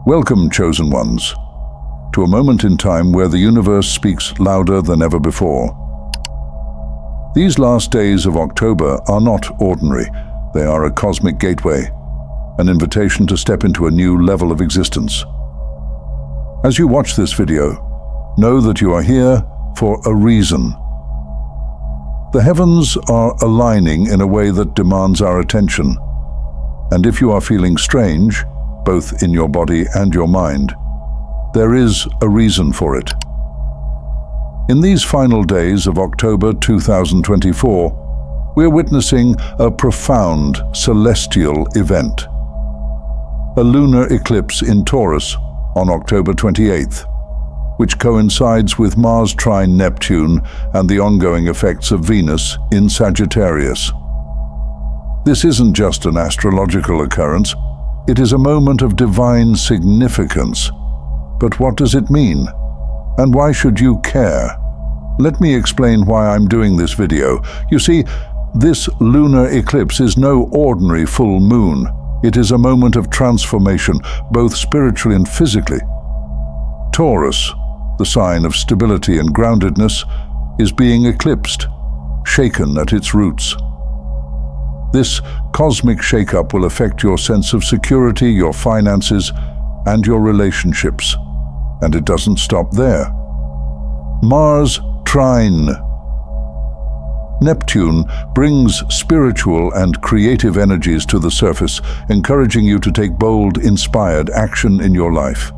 Welcome, chosen ones, to a moment in time where the universe speaks louder than ever before. These last days of October are not ordinary. They are a cosmic gateway, an invitation to step into a new level of existence. As you watch this video, know that you are here for a reason. The heavens are aligning in a way that demands our attention. And if you are feeling strange, both in your body and your mind, there is a reason for it. In these final days of October 2024, we're witnessing a profound celestial event. A lunar eclipse in Taurus on October 28th, which coincides with Mars trine Neptune and the ongoing effects of Venus in Sagittarius. This isn't just an astrological occurrence, it is a moment of divine significance. But what does it mean? And why should you care? Let me explain why I'm doing this video. You see, this lunar eclipse is no ordinary full moon. It is a moment of transformation, both spiritually and physically. Taurus, the sign of stability and groundedness, is being eclipsed, shaken at its roots. This cosmic shakeup will affect your sense of security, your finances, and your relationships. And it doesn't stop there. Mars trine Neptune brings spiritual and creative energies to the surface, encouraging you to take bold, inspired action in your life.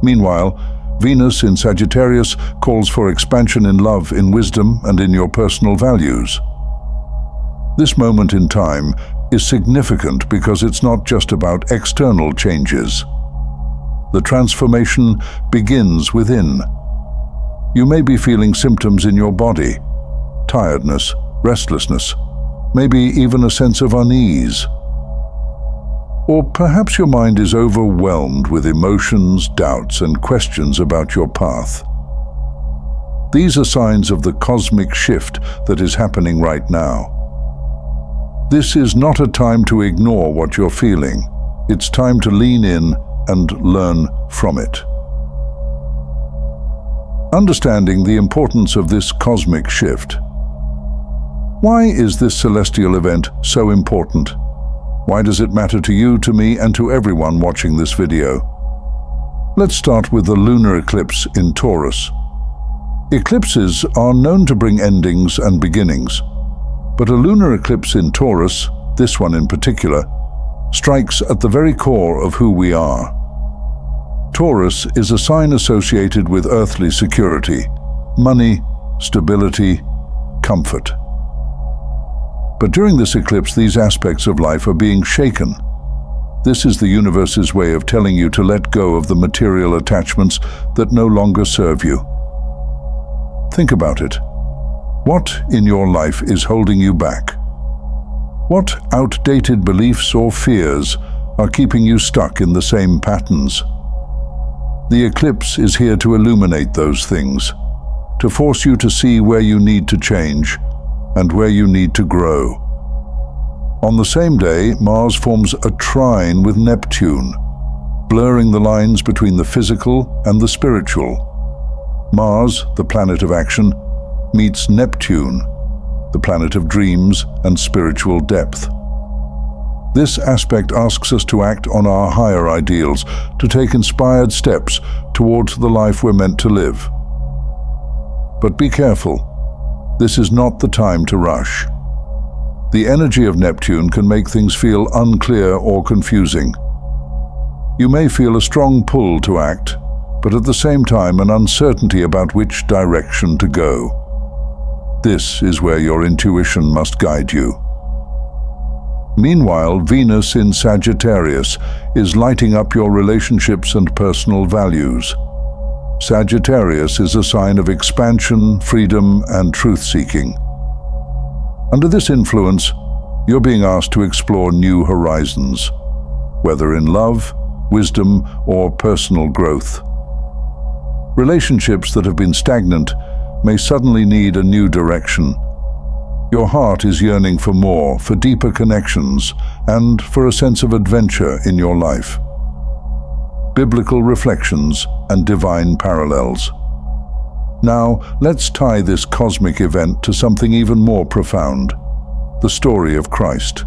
Meanwhile, Venus in Sagittarius calls for expansion in love, in wisdom, and in your personal values. This moment in time is significant because it's not just about external changes. The transformation begins within. You may be feeling symptoms in your body: tiredness, restlessness, maybe even a sense of unease. Or perhaps your mind is overwhelmed with emotions, doubts, and questions about your path. These are signs of the cosmic shift that is happening right now. This is not a time to ignore what you're feeling. It's time to lean in and learn from it. Understanding the importance of this cosmic shift. Why is this celestial event so important? Why does it matter to you, to me, and to everyone watching this video? Let's start with the lunar eclipse in Taurus. Eclipses are known to bring endings and beginnings. But a lunar eclipse in Taurus, this one in particular, strikes at the very core of who we are. Taurus is a sign associated with earthly security, money, stability, comfort. But during this eclipse, these aspects of life are being shaken. This is the universe's way of telling you to let go of the material attachments that no longer serve you. Think about it. What in your life is holding you back? What outdated beliefs or fears are keeping you stuck in the same patterns? The eclipse is here to illuminate those things, to force you to see where you need to change and where you need to grow. On the same day, Mars forms a trine with Neptune, blurring the lines between the physical and the spiritual. Mars, the planet of action, meets Neptune, the planet of dreams and spiritual depth. This aspect asks us to act on our higher ideals, to take inspired steps towards the life we're meant to live. But be careful. This is not the time to rush. The energy of Neptune can make things feel unclear or confusing. You may feel a strong pull to act, but at the same time an uncertainty about which direction to go. This is where your intuition must guide you. Meanwhile, Venus in Sagittarius is lighting up your relationships and personal values. Sagittarius is a sign of expansion, freedom, and truth-seeking. Under this influence, you're being asked to explore new horizons, whether in love, wisdom, or personal growth. Relationships that have been stagnant may suddenly need a new direction. Your heart is yearning for more, for deeper connections, and for a sense of adventure in your life. biblical reflections, and divine parallels. Now, let's tie this cosmic event to something even more profound: the story of Christ.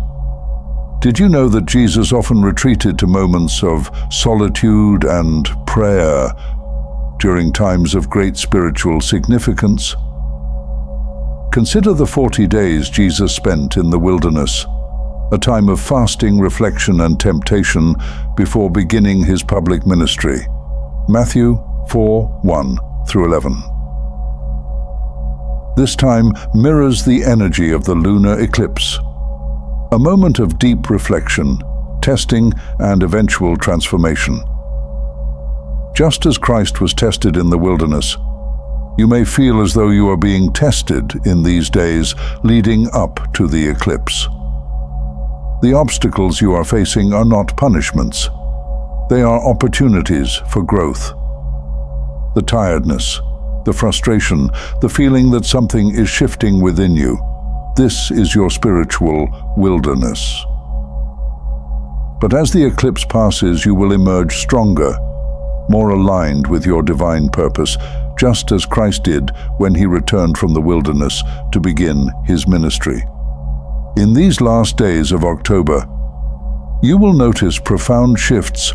Did you know that Jesus often retreated to moments of solitude and prayer during times of great spiritual significance? Consider the 40 days Jesus spent in the wilderness, a time of fasting, reflection, and temptation before beginning his public ministry. Matthew 4:1-11. This time mirrors the energy of the lunar eclipse, a moment of deep reflection, testing, and eventual transformation. Just as Christ was tested in the wilderness, you may feel as though you are being tested in these days leading up to the eclipse. The obstacles you are facing are not punishments. They are opportunities for growth. The tiredness, the frustration, the feeling that something is shifting within you, this is your spiritual wilderness. But as the eclipse passes, you will emerge stronger, more aligned with your divine purpose, just as Christ did when he returned from the wilderness to begin his ministry. In these last days of October, you will notice profound shifts,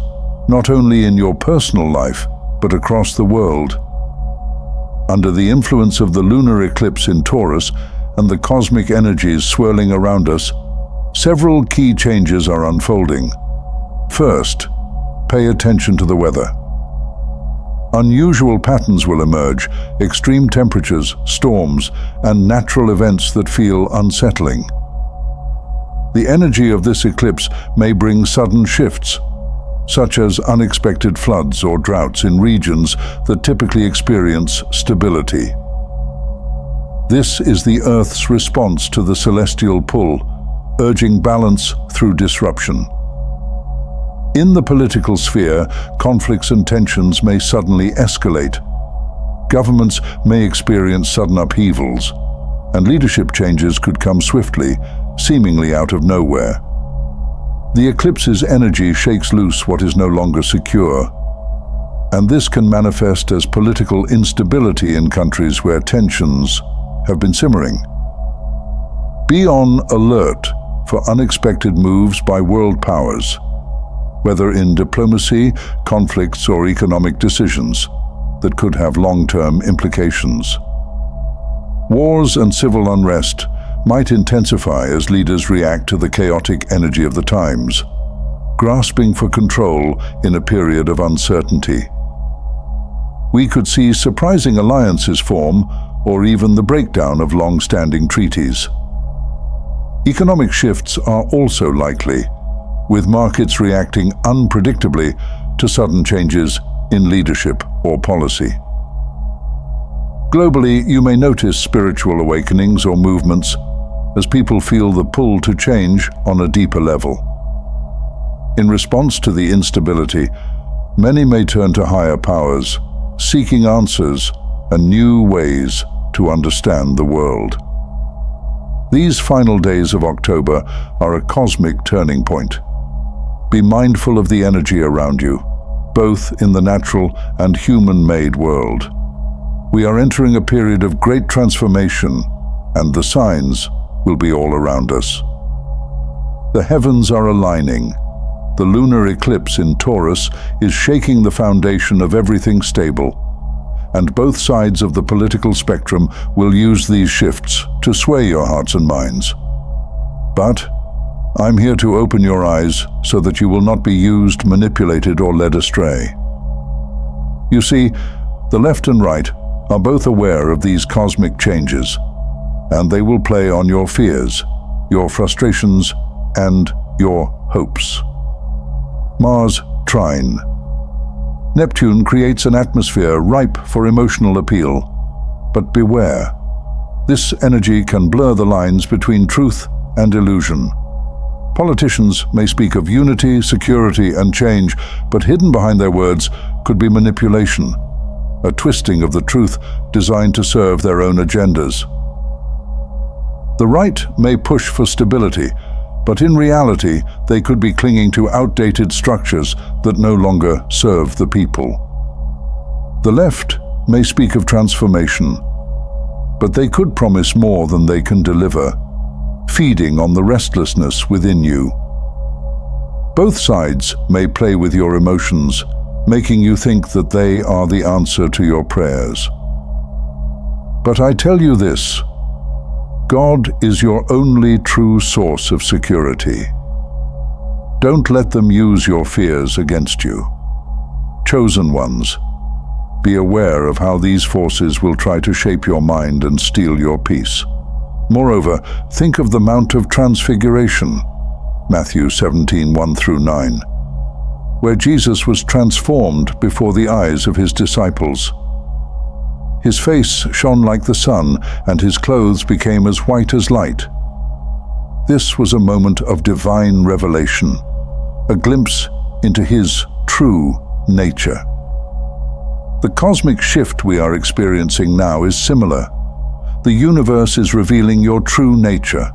not only in your personal life, but across the world. Under the influence of the lunar eclipse in Taurus and the cosmic energies swirling around us, several key changes are unfolding. First, pay attention to the weather. Unusual patterns will emerge: extreme temperatures, storms, and natural events that feel unsettling. The energy of this eclipse may bring sudden shifts, such as unexpected floods or droughts in regions that typically experience stability. This is the Earth's response to the celestial pull, urging balance through disruption. In the political sphere, conflicts and tensions may suddenly escalate. Governments may experience sudden upheavals, and leadership changes could come swiftly, seemingly out of nowhere. The eclipse's energy shakes loose what is no longer secure, and this can manifest as political instability in countries where tensions have been simmering. Be on alert for unexpected moves by world powers, whether in diplomacy, conflicts, or economic decisions that could have long-term implications. Wars and civil unrest might intensify as leaders react to the chaotic energy of the times, grasping for control in a period of uncertainty. We could see surprising alliances form, or even the breakdown of long-standing treaties. Economic shifts are also likely, with markets reacting unpredictably to sudden changes in leadership or policy. Globally, you may notice spiritual awakenings or movements as people feel the pull to change on a deeper level. In response to the instability, many may turn to higher powers, seeking answers and new ways to understand the world. These final days of October are a cosmic turning point. Be mindful of the energy around you, both in the natural and human-made world. We are entering a period of great transformation, and the signs will be all around us. The heavens are aligning. The lunar eclipse in Taurus is shaking the foundation of everything stable, and both sides of the political spectrum will use these shifts to sway your hearts and minds. But I'm here to open your eyes so that you will not be used, manipulated, or led astray. You see, the left and right are both aware of these cosmic changes, and they will play on your fears, your frustrations, and your hopes. Mars trine. Neptune creates an atmosphere ripe for emotional appeal, but beware. This energy can blur the lines between truth and illusion. Politicians may speak of unity, security, and change, but hidden behind their words could be manipulation, a twisting of the truth designed to serve their own agendas. The right may push for stability, but in reality, they could be clinging to outdated structures that no longer serve the people. The left may speak of transformation, but they could promise more than they can deliver, feeding on the restlessness within you. Both sides may play with your emotions, making you think that they are the answer to your prayers. But I tell you this, God is your only true source of security. Don't let them use your fears against you. Chosen ones, be aware of how these forces will try to shape your mind and steal your peace. Moreover, think of the Mount of Transfiguration, Matthew 17:1-9, where Jesus was transformed before the eyes of his disciples. His face shone like the sun, and his clothes became as white as light. This was a moment of divine revelation, a glimpse into his true nature. The cosmic shift we are experiencing now is similar. The universe is revealing your true nature,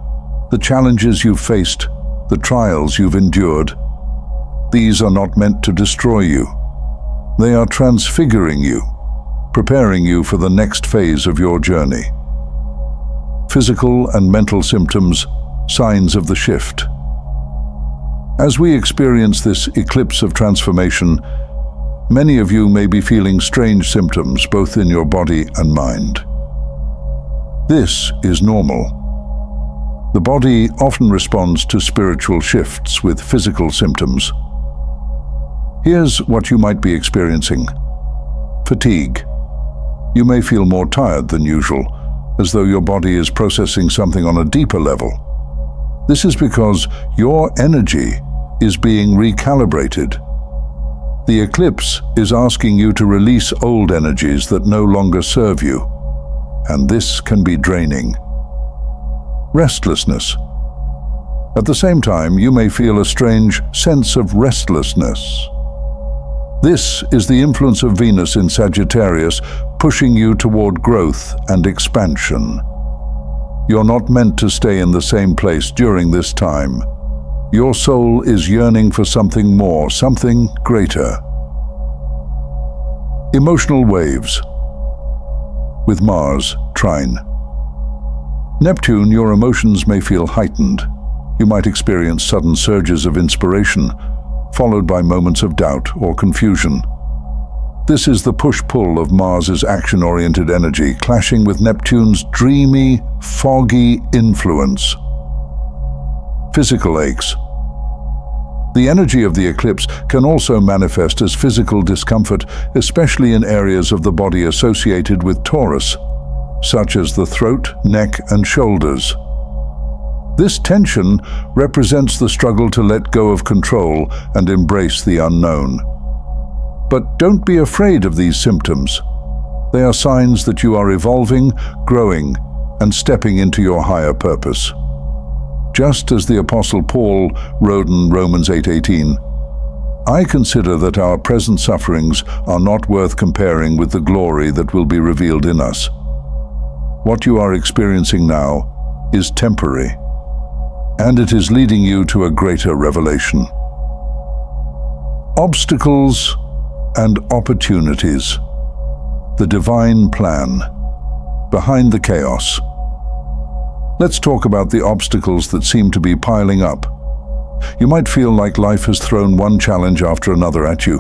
the challenges you've faced, the trials you've endured. These are not meant to destroy you. They are transfiguring you, preparing you for the next phase of your journey. Physical and mental symptoms, signs of the shift. As we experience this eclipse of transformation, many of you may be feeling strange symptoms both in your body and mind. This is normal. The body often responds to spiritual shifts with physical symptoms. Here's what you might be experiencing. Fatigue. You may feel more tired than usual, as though your body is processing something on a deeper level. This is because your energy is being recalibrated. The eclipse is asking you to release old energies that no longer serve you, and this can be draining. Restlessness. At the same time, you may feel a strange sense of restlessness. This is the influence of Venus in Sagittarius pushing you toward growth and expansion. You're not meant to stay in the same place during this time. Your soul is yearning for something more, something greater. Emotional waves. With Mars, trine. Neptune, your emotions may feel heightened. You might experience sudden surges of inspiration, followed by moments of doubt or confusion. This is the push-pull of Mars's action-oriented energy, clashing with Neptune's dreamy, foggy influence. Physical aches. The energy of the eclipse can also manifest as physical discomfort, especially in areas of the body associated with Taurus, such as the throat, neck, and shoulders. This tension represents the struggle to let go of control and embrace the unknown. But don't be afraid of these symptoms. They are signs that you are evolving, growing, and stepping into your higher purpose. Just as the Apostle Paul wrote in Romans 8:18, I consider that our present sufferings are not worth comparing with the glory that will be revealed in us. What you are experiencing now is temporary, and it is leading you to a greater revelation. Obstacles and opportunities. The divine plan behind the chaos. Let's talk about the obstacles that seem to be piling up. You might feel like life has thrown one challenge after another at you,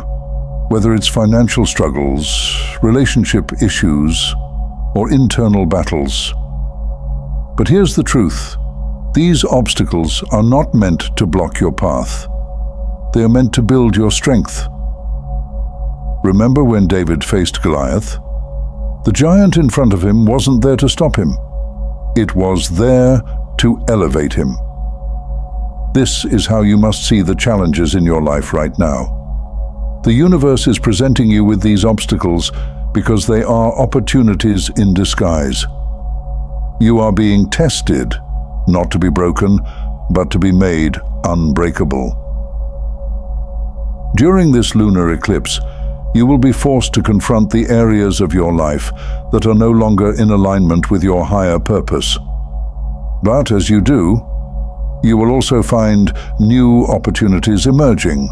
whether it's financial struggles, relationship issues, or internal battles. But here's the truth. These obstacles are not meant to block your path. They are meant to build your strength. Remember when David faced Goliath? The giant in front of him wasn't there to stop him. It was there to elevate him. This is how you must see the challenges in your life right now. The universe is presenting you with these obstacles because they are opportunities in disguise. You are being tested, not to be broken, but to be made unbreakable. During this lunar eclipse, you will be forced to confront the areas of your life that are no longer in alignment with your higher purpose. But as you do, You will also find new opportunities emerging.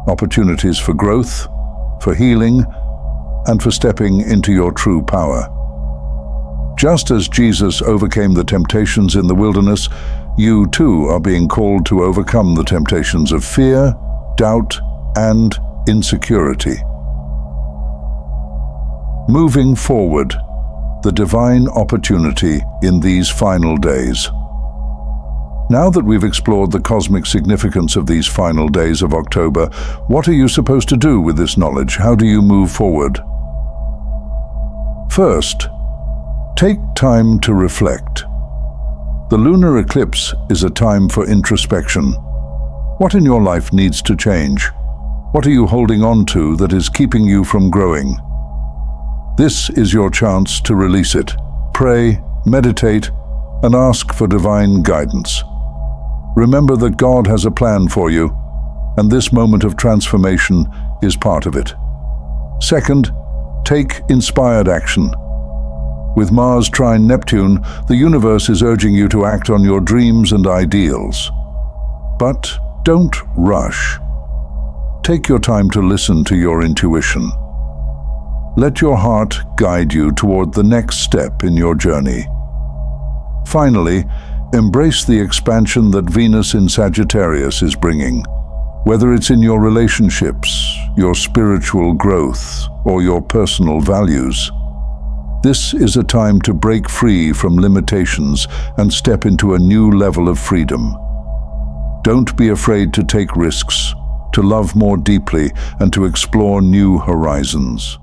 Opportunities for growth, for healing, and for stepping into your true power. Just as Jesus overcame the temptations in the wilderness, you too are being called to overcome the temptations of fear, doubt, and insecurity. Moving forward, the divine opportunity in these final days. Now that we've explored the cosmic significance of these final days of October, what are you supposed to do with this knowledge? How do you move forward? First, take time to reflect. The lunar eclipse is a time for introspection. What in your life needs to change? What are you holding on to that is keeping you from growing? This is your chance to release it. Pray, meditate, and ask for divine guidance. Remember that God has a plan for you, and this moment of transformation is part of it. Second, take inspired action. With Mars trine Neptune, the universe is urging you to act on your dreams and ideals. But don't rush. Take your time to listen to your intuition. Let your heart guide you toward the next step in your journey. Finally, embrace the expansion that Venus in Sagittarius is bringing. Whether it's in your relationships, your spiritual growth, or your personal values, this is a time to break free from limitations and step into a new level of freedom. Don't be afraid to take risks, to love more deeply, and to explore new horizons.